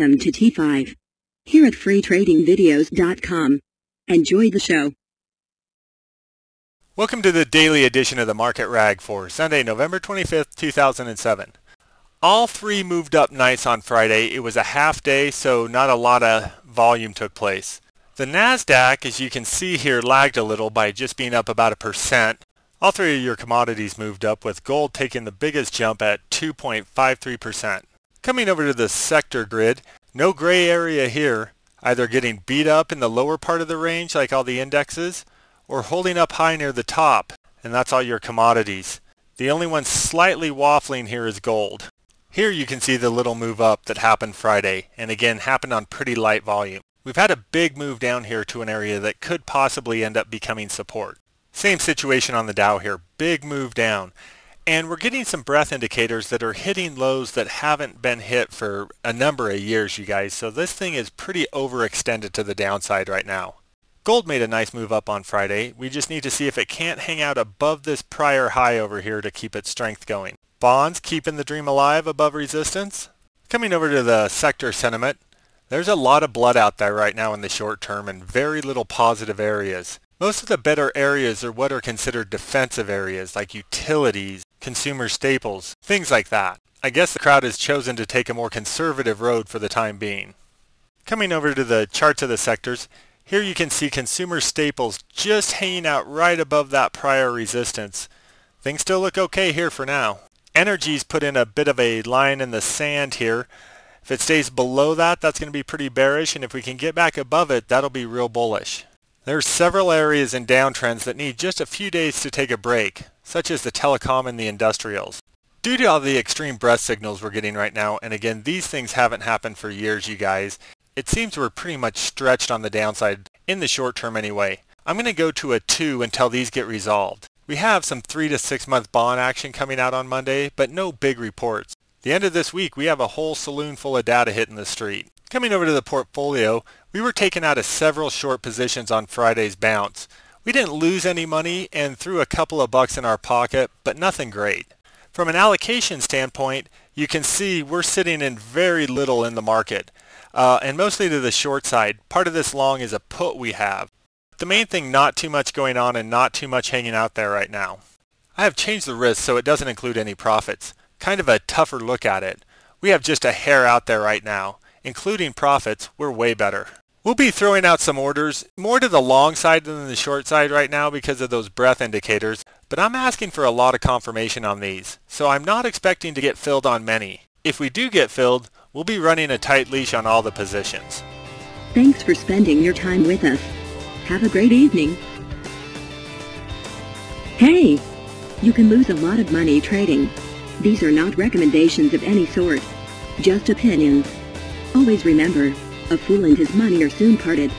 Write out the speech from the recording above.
Welcome to T5 here at freetradingvideos.com. Enjoy the show. Welcome to the daily edition of the Market Rag for Sunday, November 25th, 2007. All three moved up nice on Friday. It was a half day, so not a lot of volume took place. The NASDAQ, as you can see here, lagged a little by just being up about 1%. All three of your commodities moved up, with gold taking the biggest jump at 2.53%. Coming over to the sector grid, no gray area here, either getting beat up in the lower part of the range like all the indexes, or holding up high near the top, and that's all your commodities. The only one slightly waffling here is gold. Here you can see the little move up that happened Friday, and again happened on pretty light volume. We've had a big move down here to an area that could possibly end up becoming support. Same situation on the Dow here, big move down. And we're getting some breadth indicators that are hitting lows that haven't been hit for a number of years, you guys. So this thing is pretty overextended to the downside right now. Gold made a nice move up on Friday. We just need to see if it can't hang out above this prior high over here to keep its strength going. Bonds keeping the dream alive above resistance. Coming over to the sector sentiment, there's a lot of blood out there right now in the short term and very little positive areas. Most of the better areas are what are considered defensive areas like utilities, consumer staples, things like that. I guess the crowd has chosen to take a more conservative road for the time being. Coming over to the charts of the sectors, here you can see consumer staples just hanging out right above that prior resistance. Things still look okay here for now. Energy's put in a bit of a line in the sand here. If it stays below that, that's going to be pretty bearish, and if we can get back above it, that'll be real bullish. There are several areas in downtrends that need just a few days to take a break, such as the telecom and the industrials. Due to all the extreme breath signals we're getting right now, and again, these things haven't happened for years, you guys, it seems we're pretty much stretched on the downside, in the short term anyway. I'm going to go to a 2 until these get resolved. We have some 3 to 6 month bond action coming out on Monday, but no big reports. The end of this week, we have a whole saloon full of data hitting the street. Coming over to the portfolio, we were taken out of several short positions on Friday's bounce. We didn't lose any money and threw a couple of bucks in our pocket, but nothing great. From an allocation standpoint, you can see we're sitting in very little in the market, and mostly to the short side. Part of this long is a put we have. The main thing, not too much going on and not too much hanging out there right now. I have changed the risk so it doesn't include any profits. Kind of a tougher look at it. We have just a hair out there right now. Including profits, we're way better. We'll be throwing out some orders, more to the long side than the short side right now because of those breadth indicators, but I'm asking for a lot of confirmation on these, so I'm not expecting to get filled on many. If we do get filled, we'll be running a tight leash on all the positions. Thanks for spending your time with us. Have a great evening. Hey! You can lose a lot of money trading. These are not recommendations of any sort, just opinions. Always remember, a fool and his money are soon parted.